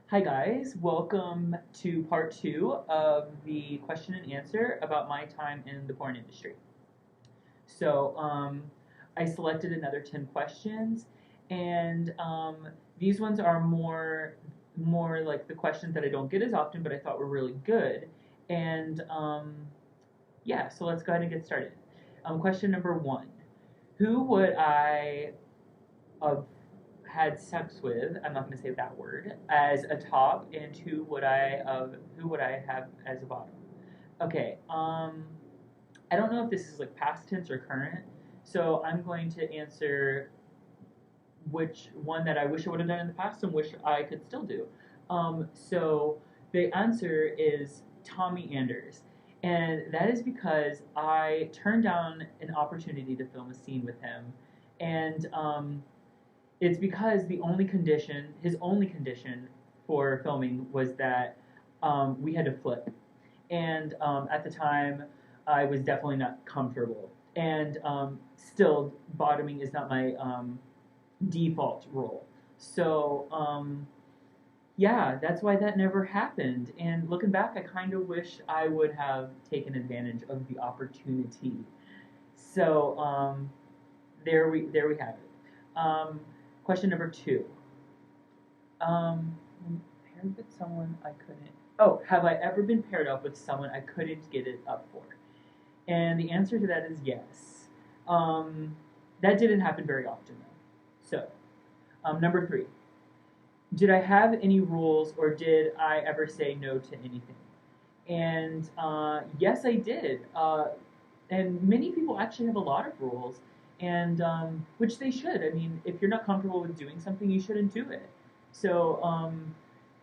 Hi guys, welcome to part two of the question and answer about my time in the porn industry. So I selected another 10 questions, and these ones are more like the questions that I don't get as often, but I thought were really good. And yeah, so let's go ahead and get started. Question number one: Who would I have had sex with? I'm not going to say that word as a top, and who would I have as a bottom? Okay. I don't know if this is like past tense or current, so I'm going to answer which one that I wish I would have done in the past and wish I could still do. So the answer is Tommy Anders. And that is because I turned down an opportunity to film a scene with him. And it's because his only condition for filming was that we had to flip. And at the time, I was definitely not comfortable. And still, bottoming is not my default role. So yeah, that's why that never happened. And looking back, I kind of wish I would have taken advantage of the opportunity. So there we have it. Question number two. Paired with someone I couldn't. Oh, have I ever been paired up with someone I couldn't get it up for? And the answer to that is yes. That didn't happen very often though. So number three. Did I have any rules, or did I ever say no to anything? And yes, I did. And many people actually have a lot of rules, and which they should. I mean, if you're not comfortable with doing something, you shouldn't do it. So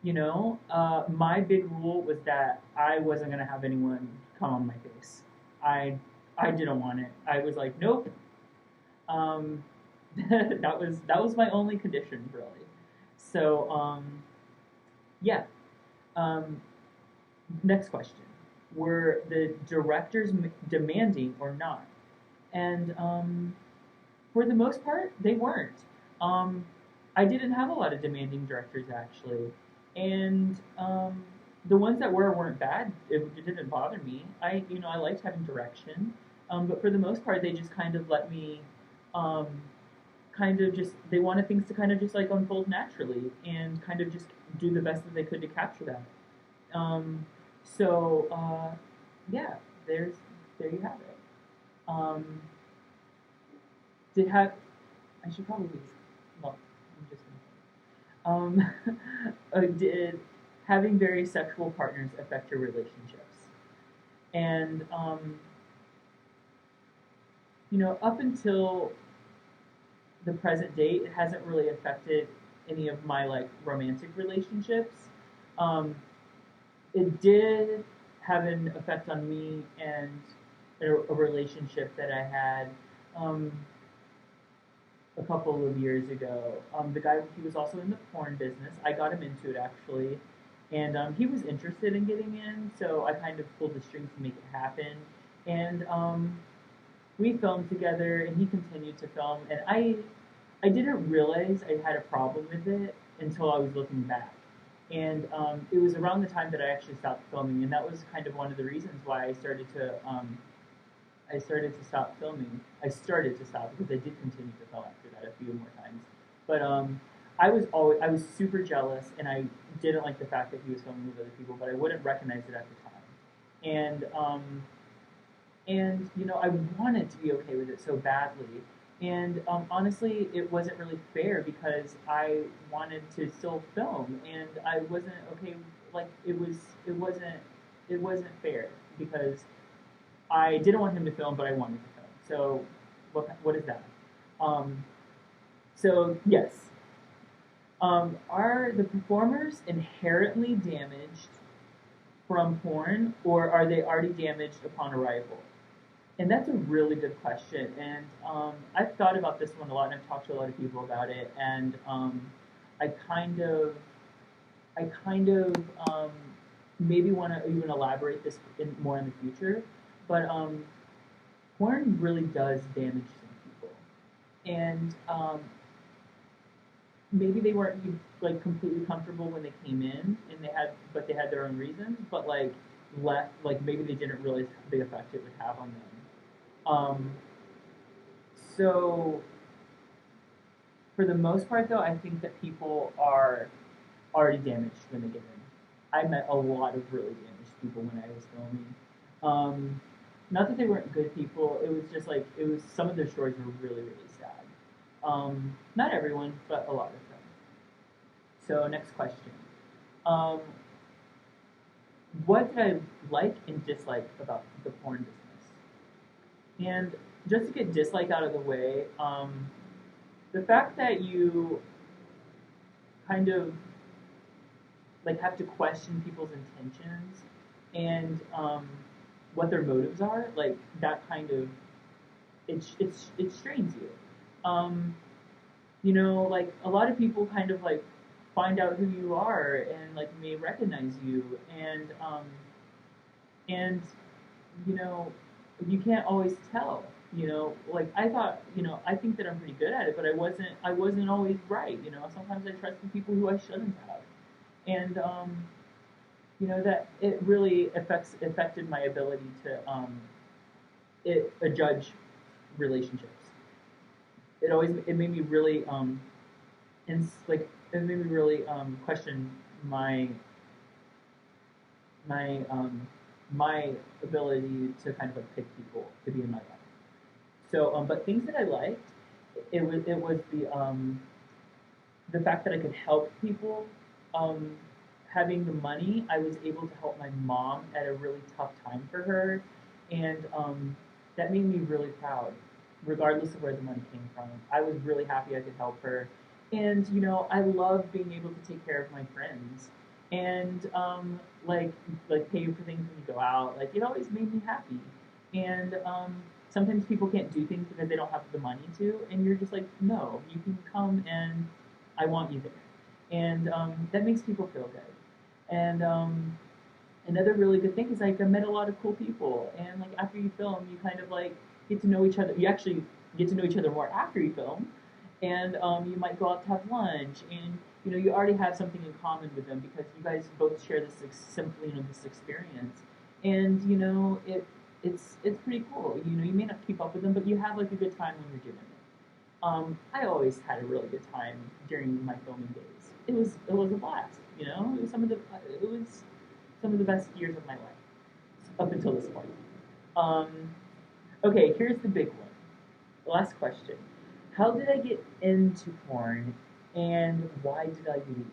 my big rule was that I wasn't gonna have anyone come on my face. I I didn't want it. I was like, nope. Um, that was my only condition, really. So yeah. Um, Next question: Were the directors demanding or not? And for the most part, they weren't. Um, I didn't have a lot of demanding directors actually, and the ones that weren't bad. It didn't bother me. I liked having direction, but for the most part, they just kind of let me, um, kind of just they wanted things to kind of just like unfold naturally and kind of just do the best that they could to capture that. Um, so yeah, there you have it. Um, did have I should probably well, I'm just gonna did having very sexual partners affect your relationships? And up until the present date, it hasn't really affected any of my like romantic relationships. Um, it did have an effect on me and a relationship that I had um, a couple of years ago. The guy, he was also in the porn business. I got him into it actually, and he was interested in getting in, so I kind of pulled the strings to make it happen. And we filmed together, and he continued to film, and I didn't realize I had a problem with it until I was looking back. And it was around the time that I actually stopped filming, and that was kind of one of the reasons why I started to stop filming. I started to stop because I did continue to film after that a few more times. But I was super jealous, and I didn't like the fact that he was filming with other people, but I wouldn't recognize it at the time. And I wanted to be okay with it so badly. And honestly, it wasn't really fair because I wanted to still film, and I wasn't okay. Like it wasn't fair because I didn't want him to film, but I wanted to film. So what is that? Um, so yes, are the performers inherently damaged from porn, or are they already damaged upon arrival? And that's a really good question. And I've thought about this one a lot, and I've talked to a lot of people about it. And I kind of, I kind of maybe want to even elaborate this more in the future. But porn really does damage some people, and maybe they weren't like completely comfortable when they came in, and they had their own reasons, but like left, like maybe they didn't realize the effect it would have on them. So for the most part, though, I think that people are already damaged when they get in. I met a lot of really damaged people when I was filming. Not that they weren't good people. It was just like it was. Some of their stories were really, really sad. Not everyone, but a lot of them. So next question. Um, what did I like and dislike about the porn business? And just to get dislike out of the way, the fact that you kind of like have to question people's intentions and what their motives are, like that kind of it strains you. Um, like a lot of people kind of like find out who you are and like may recognize you and you know you can't always tell. Like I thought, I think that I'm pretty good at it, but I wasn't always right. Sometimes I trusted people who I shouldn't have, and that it really affected my ability to judge relationships. It made me really like it made me really question my my my ability to kind of like pick people to be in my life. So, but things that I liked, it was the fact that I could help people. Um, Having the money, I was able to help my mom at a really tough time for her, and that made me really proud, regardless of where the money came from. I was really happy I could help her, and I love being able to take care of my friends, and like pay for things when you go out. Like it always made me happy, and sometimes people can't do things because they don't have the money to, and you're just like, no, you can come and I want you there, and that makes people feel good. And another really good thing is like I met a lot of cool people, and like after you film, you kind of like get to know each other. You actually get to know each other more after you film, and you might go out to have lunch, and you already have something in common with them because you guys both share this simply this experience, and it's pretty cool. You may not keep up with them, but you have like a good time when you're doing it. I always had a really good time during my filming days. It was a blast. It was some of the best years of my life up until this point. Um, okay, here's the big one. The last question: how did I get into porn, and why did I leave?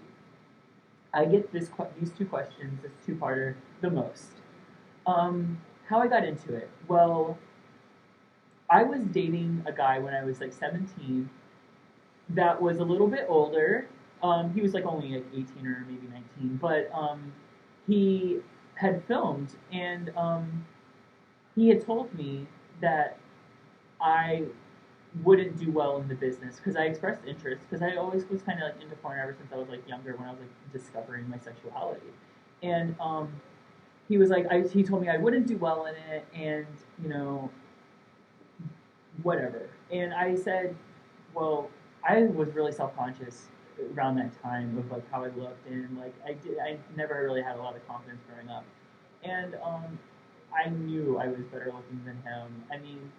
I get these two questions, this two-parter, the most. How I got into it? Well, I was dating a guy when I was like 17 that was a little bit older. He was like only like 18 or maybe 19, but he had filmed, and he had told me that I wouldn't do well in the business because I expressed interest because I always was kind of like into porn ever since I was like younger when I was like discovering my sexuality, and he was like he told me I wouldn't do well in it, and you know whatever. And I said, well, I was really self conscious around that time of like how I looked, and like I never really had a lot of confidence growing up, and I knew I was better looking than him. I mean,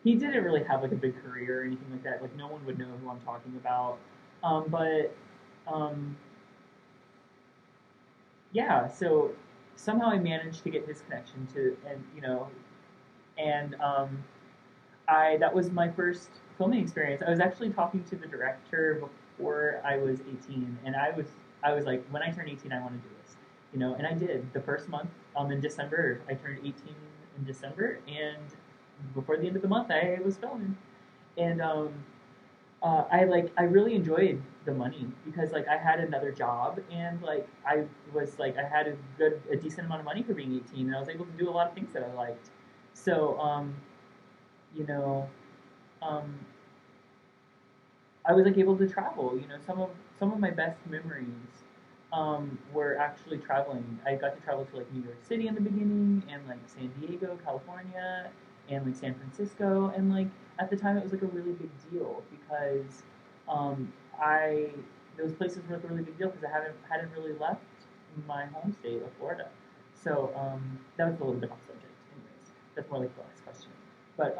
he didn't really have like a big career or anything like that. Like no one would know who I'm talking about. But um, yeah, so somehow I managed to get his connection to, and and I that was my first filming experience. I was actually talking to the director before I was 18, and I was like, when I turn 18, I want to do this, and I did. The first month, in December, I turned 18 in December, and before the end of the month, I was filming, and I really enjoyed the money because like I had another job, and like I had a decent amount of money for being 18, and I was able to do a lot of things that I liked. So you know, um, I was like able to travel. Some of my best memories were actually traveling. I got to travel to like New York City in the beginning, and like San Diego, California, and like San Francisco, and like at the time it was like a really big deal because I those places were a really big deal because I hadn't really left my home state of Florida. So that was a little bit off subject. Anyways, that's more like the last question. But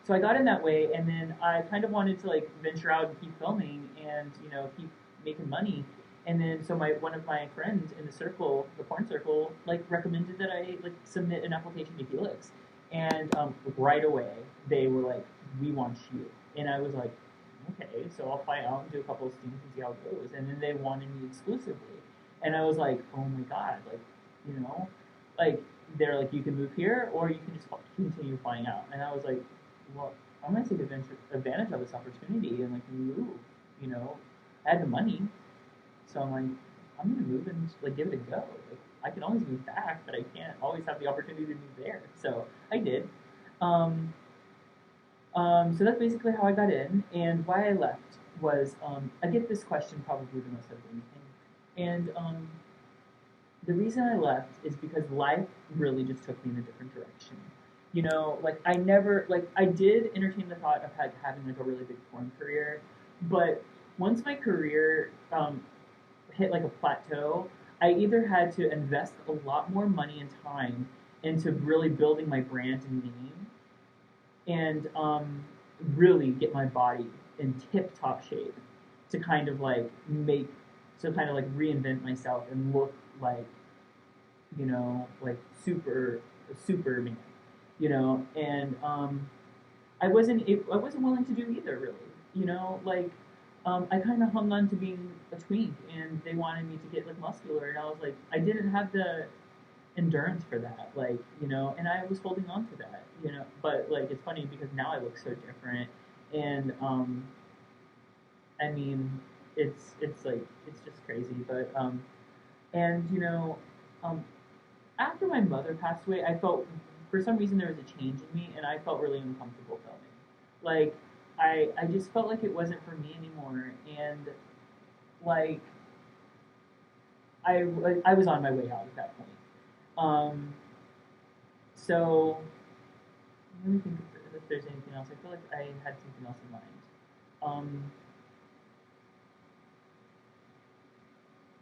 so I got in that way, and then I kind of wanted to like venture out and keep filming and keep making money. And then so my one of my friends in the circle, the porn circle, like recommended that I like submit an application to Helix. And right away they were like, "We want you," and I was like, "Okay, so I'll fly out and do a couple of scenes and see how it goes." And then they wanted me exclusively, and I was like, "Oh my god!" Like, you know, like they're like, "You can move here, or you can just continue flying out." And I was like, "Well, I'm gonna take advantage of this opportunity and like move." You know, I had the money, so I'm like, I'm gonna move and like give it a go. Like, I can always move back, but I can't always have the opportunity to move there. So I did. Um, so that's basically how I got in, and why I left was I get this question probably the most out of anything, and the reason I left is because life really just took me in a different direction. Like I never like I did entertain the thought of having like a really big porn career, but once my career hit like a plateau, I either had to invest a lot more money and time into really building my brand and name, and really get my body in tip top shape to kind of like reinvent myself and look like like Superman, and I wasn't willing to do either really, like I kind of hung on to being a twink, and they wanted me to get like muscular, and I was like, I didn't have the endurance for that, like, and I was holding on to that, but like it's funny because now I look so different, and I mean, it's like it's just crazy, but and um, after my mother passed away, I felt for some reason there was a change in me, and I felt really uncomfortable filming. Like I just felt like it wasn't for me anymore, and like I was on my way out at that point. Um, so let me think if there's anything else. I feel like I had something else in mind. Um,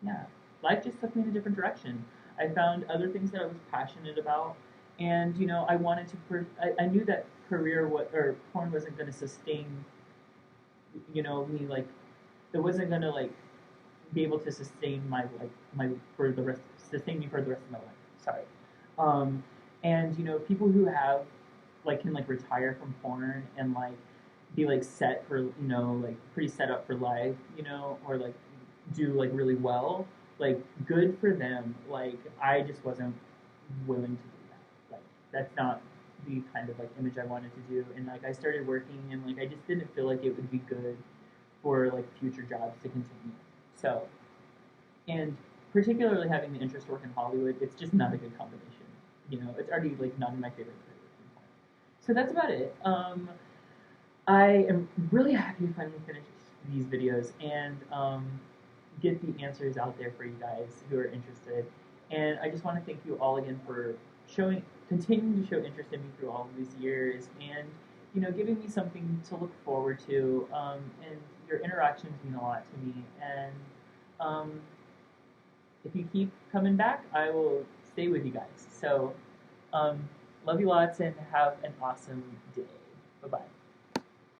yeah, life just took me in a different direction. I found other things that I was passionate about, and I wanted to. I knew that or porn wasn't going to sustain, me like it wasn't going to like be able to sustain my like my for the rest sustain me for the rest of my life. Sorry. Um, and people who have like can like retire from porn and like be like set for like pretty set up for life, or like do like really well, like good for them. Like I just wasn't willing to do that. Like that's not the kind of like image I wanted to do. And like I started working, and like I just didn't feel like it would be good for like future jobs to continue. So, and particularly having the interest to work in Hollywood, it's just not a good combination. It's already like not in my favorite career. So that's about it. I am really happy to finally finish these videos and get the answers out there for you guys who are interested. And I just want to thank you all again for continuing to show interest in me through all of these years, and giving me something to look forward to. And your interactions mean a lot to me. And if you keep coming back, I will stay with you guys. So, love you lots and have an awesome day. Bye bye.